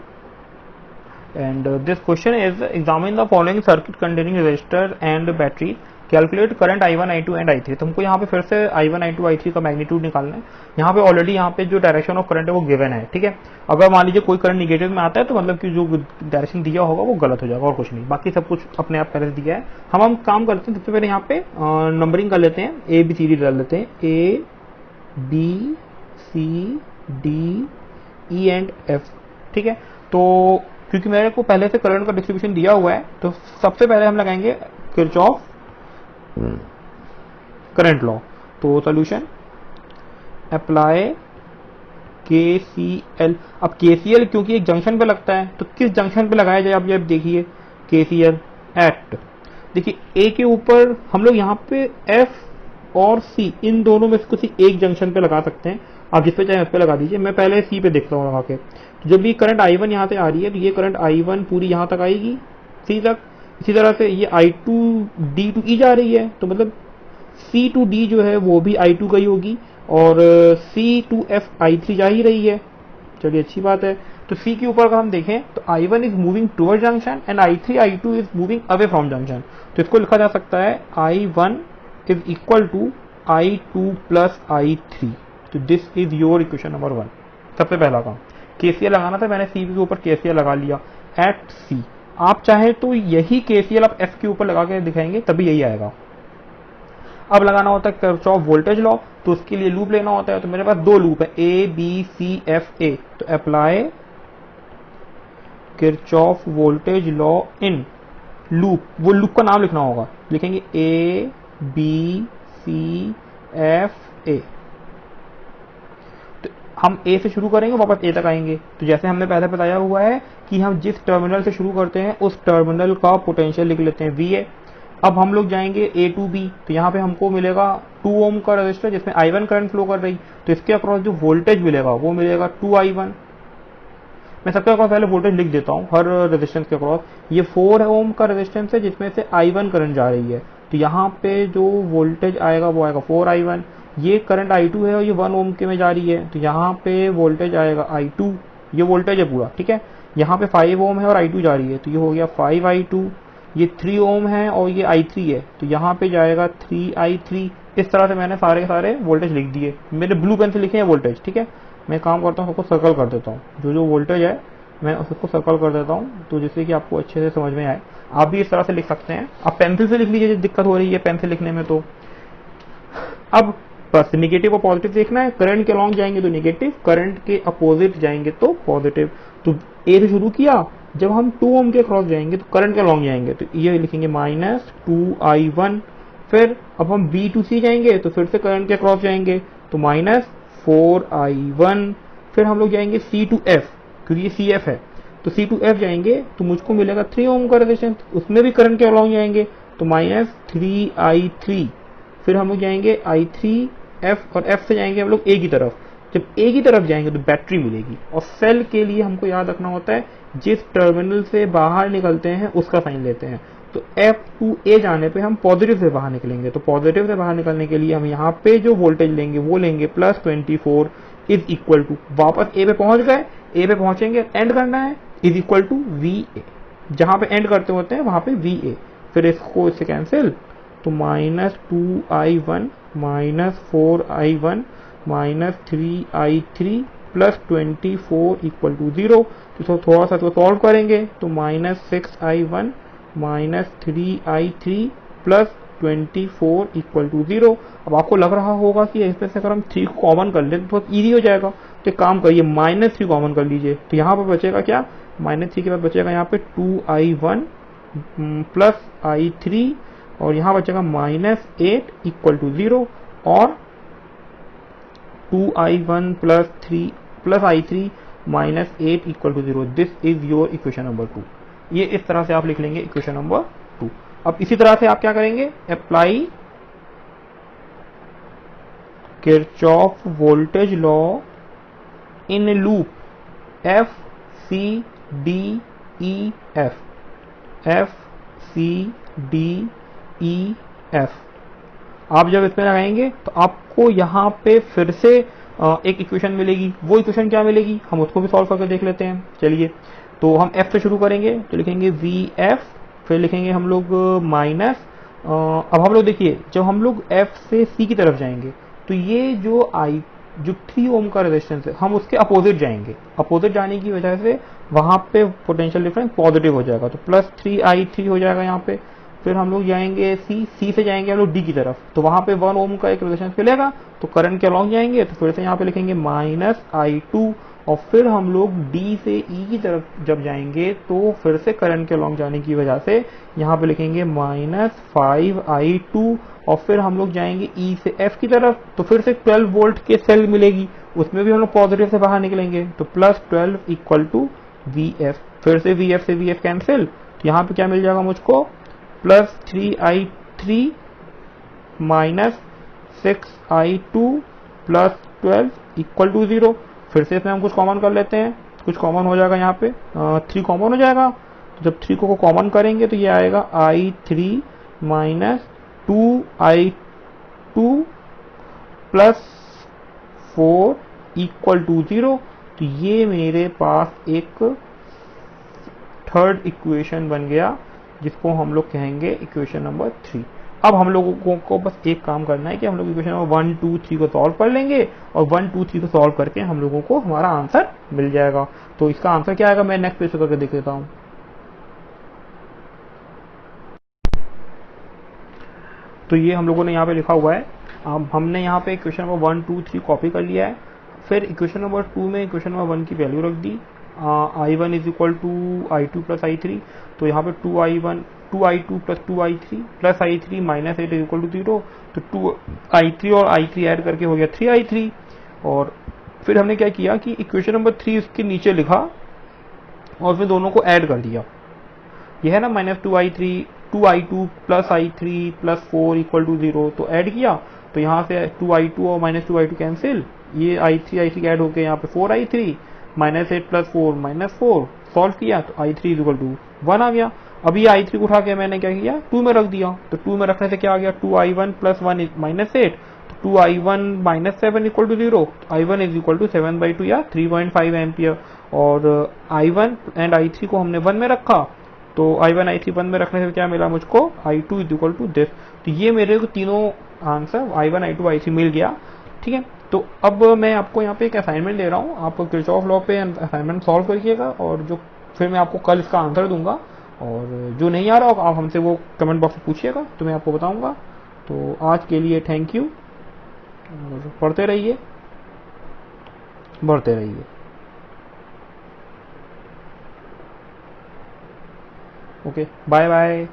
A: and this question is examine the following circuit containing resistor and battery, calculate current I1 I2 and I3। तो हमको यहाँ पे फिर से I1 I2 I3 का मैग्नीट्यूड निकालना है। यहाँ पे ऑलरेडी यहाँ पे जो डायरेक्शन ऑफ करंट है वो गिवन है, ठीक है। अगर मान लीजिए कोई करंट निगेटिव में आता है तो मतलब कि जो डायरेक्शन दिया होगा वो गलत हो जाएगा और कुछ नहीं, बाकी सब कुछ अपने आप पहले से दिया है। हम काम करते हैं, सबसे पहले यहाँ पे नंबरिंग कर लेते हैं, ABCD डाल लेते हैं, ABCD E एंड F, ठीक है। तो क्योंकि मेरे को पहले से करंट का डिस्ट्रीब्यूशन दिया हुआ है तो सबसे पहले हम लगाएंगे किरचॉफ करंट लॉ। तो सॉल्यूशन अप्लाई KCL। अब KCL क्योंकि एक जंक्शन पे लगता है तो किस जंक्शन पे लगाया जाए, आप जब देखिए KCL एट, देखिए A के ऊपर हम लोग यहाँ पे F और C इन दोनों में से किसी एक जंक्शन पे लगा सकते हैं, आप जिस पे चाहे उस पे लगा दीजिए। मैं पहले C पे देखता हूँ लगा के। तो जब भी करंट I1 यहाँ से आ रही है तो ये करंट I1 पूरी यहाँ तक आएगी C तक, इसी तरह से ये I2 D to E जा रही है तो मतलब C to D जो है वो भी I2 का ही होगी और C to F I3 जा ही रही है। चलिए अच्छी बात है। तो C के ऊपर अगर हम देखें तो I1 is moving toward junction and I3 I2 is moving away from junction. तो इसको लिखा जा सकता है I1 is equal to I2 plus I3। तो this is your equation number 1। सबसे पहला काम KCL लगाना था, मैंने C के ऊपर KCL लगा लिया एट C। आप चाहे तो यही KCL आप F के ऊपर लगा के दिखाएंगे तभी यही आएगा। अब लगाना होता है किरचॉफ वोल्टेज लॉ, तो उसके लिए लूप लेना होता है। तो मेरे पास दो लूप है ABCFA, तो apply Kirchhoff voltage law in loop, वो लूप का नाम लिखना होगा, लिखेंगे ABCFA। तो हम A से शुरू करेंगे वापस A तक आएंगे। तो जैसे हमने पहले बताया हुआ है कि हम जिस टर्मिनल से शुरू करते हैं उस टर्मिनल का पोटेंशियल लिख लेते हैं VA। अब हम लोग जाएंगे A to B, तो यहाँ पे हमको मिलेगा 2 ओम का रजिस्टर जिसमें I1 करंट फ्लो कर रही, तो इसके अक्रॉस जो वोल्टेज मिलेगा वो मिलेगा 2I1। मैं सबके अक्रॉस पहले वोल्टेज लिख देता हूँ हर रेजिस्टेंस के अक्रॉस। ये 4 ओम का रेजिस्टेंस है जिसमें से I1 करंट जा रही है, तो यहाँ पे जो वोल्टेज आएगा वो आएगा 4I1। ये करंट I2 है और ये 1 ओम के में जा रही है, तो यहाँ पे वोल्टेज आएगा I2, ये वोल्टेज है पूरा, ठीक है। यहाँ पे 5 ओम है और I2 जा रही है, तो ये हो गया 5I2। ये 3 ओम है और ये I3 है, तो यहाँ पे जाएगा 3I3। इस तरह से मैंने सारे के सारे वोल्टेज लिख दिए, मेरे ब्लू पेन से लिखे हैं वोल्टेज, ठीक है। मैं काम करता हूँ, सबको सर्कल कर देता हूँ, जो जो वोल्टेज है मैं उसको सर्कल कर देता हूँ, तो जिससे कि आपको अच्छे से समझ में आए। आप भी इस तरह से लिख सकते हैं, आप पेंसिल से लिख लीजिए, दिक्कत हो रही है पेन से लिखने में। तो अब बस निगेटिव और पॉजिटिव देखना है, करंट के अलॉन्ग जाएंगे तो निगेटिव, करंट के अपोजिट जाएंगे तो पॉजिटिव। तो ए से शुरू किया, जब हम 2 ओम के क्रॉस जाएंगे तो करंट के अलॉन्ग जाएंगे, तो ये लिखेंगे -2I1। फिर अब हम B to C जाएंगे तो फिर से करंट के क्रॉस जाएंगे तो -4I1। फिर हम लोग जाएंगे C to F, क्योंकि ये CF है, तो C to F जाएंगे तो मुझको मिलेगा 3 ओम का रेजिस्टेंस, उसमें भी करंट के अलॉन्ग जाएंगे तो -3I3। फिर हम लोग जाएंगे I3 F और F से जाएंगे हम लोग A की तरफ। जब A की तरफ जाएंगे तो बैटरी मिलेगी, और सेल के लिए हमको याद रखना होता है जिस टर्मिनल से बाहर निकलते हैं उसका साइन लेते हैं। तो F to A जाने पे हम पॉजिटिव से बाहर निकलेंगे, तो पॉजिटिव से बाहर निकलने के लिए हम यहाँ पे जो वोल्टेज लेंगे वो लेंगे +24 इज इक्वल टू, वापस A पे पहुंच गए, A पे पहुंचेंगे एंड करना है, इज इक्वल टू VA। जहां पे एंड करते होते हैं वहां पे VA। फिर इसको इससे कैंसिल, तो -2I1 -4I1 -3I3 +24 equal to 0। तो थोड़ा सा तो सॉल्व करेंगे तो -6I1 -3I3 +24 इक्वल टू 0। अब आपको लग रहा होगा कि इसमें से अगर हम 3 को कॉमन कर लें तो बहुत ईजी हो जाएगा, तो एक काम करिए -3 कॉमन कर लीजिए, तो यहाँ पर बचेगा क्या, -3 के बाद बचेगा यहाँ पे 2I1 +I3 और यहाँ बचेगा -8 इक्वल टू 0 और 2I1 +I3 -8 equal to 0। This is your equation number 2। ये इस तरह से आप लिख लेंगे इक्वेशन नंबर 2। अब इसी तरह से आप क्या करेंगे, apply Kirchhoff voltage law in loop F C D E F C D E F. आप जब इसमें लगाएंगे तो आपको यहाँ पे फिर से एक इक्वेशन मिलेगी। वो इक्वेशन क्या मिलेगी, हम उसको भी सॉल्व करके देख लेते हैं। चलिए, तो हम एफ से शुरू करेंगे, तो लिखेंगे वी एफ, फिर लिखेंगे हम लोग माइनस। अब हम लोग देखिए, जब हम लोग एफ से सी की तरफ जाएंगे तो ये जो 3 ओम का रेजिस्टेंस है, हम उसके अपोजिट जाएंगे। अपोजिट जाने की वजह से वहां पे पोटेंशियल डिफरेंस पॉजिटिव हो जाएगा, तो +3i3 हो जाएगा यहाँ पे। फिर हम लोग जाएंगे सी से जाएंगे हम लोग डी की तरफ, तो वहां पे 1 ओम का एक रेजिस्टेंस मिलेगा, तो करंट के अलॉन्ग जाएंगे, तो फिर से यहाँ पे लिखेंगे -i2। और फिर हम लोग डी से ई की तरफ जब जाएंगे तो फिर से करंट के अलॉन्ग जाने की वजह से यहाँ पे लिखेंगे -5i2। और फिर हम लोग जाएंगे ई से एफ की तरफ, तो फिर से 12 वोल्ट के सेल मिलेगी, उसमें भी हम लोग पॉजिटिव से बाहर निकलेंगे, तो +12 = VF। फिर से VF से VF कैंसिल, तो यहाँ पे क्या मिल जाएगा मुझको, +3i3 -6i2 +12 = 0। फिर से इसमें हम कुछ कॉमन कर लेते हैं, कुछ कॉमन हो जाएगा यहाँ पे, 3 कॉमन हो जाएगा। तो जब 3 को कॉमन करेंगे तो ये आएगा i3 -2i2 +4 = 0। तो ये मेरे पास एक थर्ड इक्वेशन बन गया, जिसको हम लोग कहेंगे इक्वेशन नंबर 3। अब हम लोगों को बस एक काम करना है कि हम लोग इक्वेशन नंबर 1, 2, 3 को सॉल्व कर लेंगे, और 1, 2, 3 को सॉल्व करके हम लोगों को हमारा आंसर मिल जाएगा। तो इसका आंसर क्या आएगा, मैं नेक्स्ट पेज करके देख लेता हूँ। तो ये हम लोगों ने यहाँ पे लिखा हुआ है। अब हमने यहाँ पे इक्वेशन नंबर 1, 2, 3 कॉपी कर लिया है। फिर इक्वेशन नंबर 2 में इक्वेशन नंबर 1 की वैल्यू रख दी, i1 = i2 + i3। तो यहाँ पे 2i2 + 2i3 + i3 -8 = 0। तो 2i3 और i3 ऐड करके हो गया 3i3। और फिर हमने क्या किया कि इक्वेशन नंबर 3 इसके नीचे लिखा और फिर दोनों को ऐड कर दिया। यह है ना -2i2 + i3 +4 = 0, तो ऐड किया, तो यहाँ से 2i2 और -2i2 कैंसिल, ये i3 ऐड होके यहाँ पे 4i3 -8 + 4 -4, सॉल्व किया तो i3 = 1 आ गया। अभी i3 को उठा के मैंने क्या किया, 2 में रख दिया, तो 2 में रखने से क्या आ गया, 2i1 + 1 -8, तो 2i1 -7 = 0, i1 = 7/2 या 3.5 एम्पियर। और i1 एंड i3 को हमने 1 में रखा, तो i1 i3 1 में रखने से क्या मिला मुझको, i2 = दिस। तो ये मेरे को तीनों आंसर i1 i2 i3 मिल गया। ठीक है, तो अब मैं आपको यहाँ पे एक असाइनमेंट दे रहा हूँ, आप किरचॉफ लॉ पे असाइनमेंट सॉल्व करिएगा, और जो फिर मैं आपको कल इसका आंसर दूंगा, और जो नहीं आ रहा होगा आप हमसे वो कमेंट बॉक्स में पूछिएगा, तो मैं आपको बताऊंगा। तो आज के लिए थैंक यू, पढ़ते रहिए, बढ़ते रहिए। Okay, bye bye.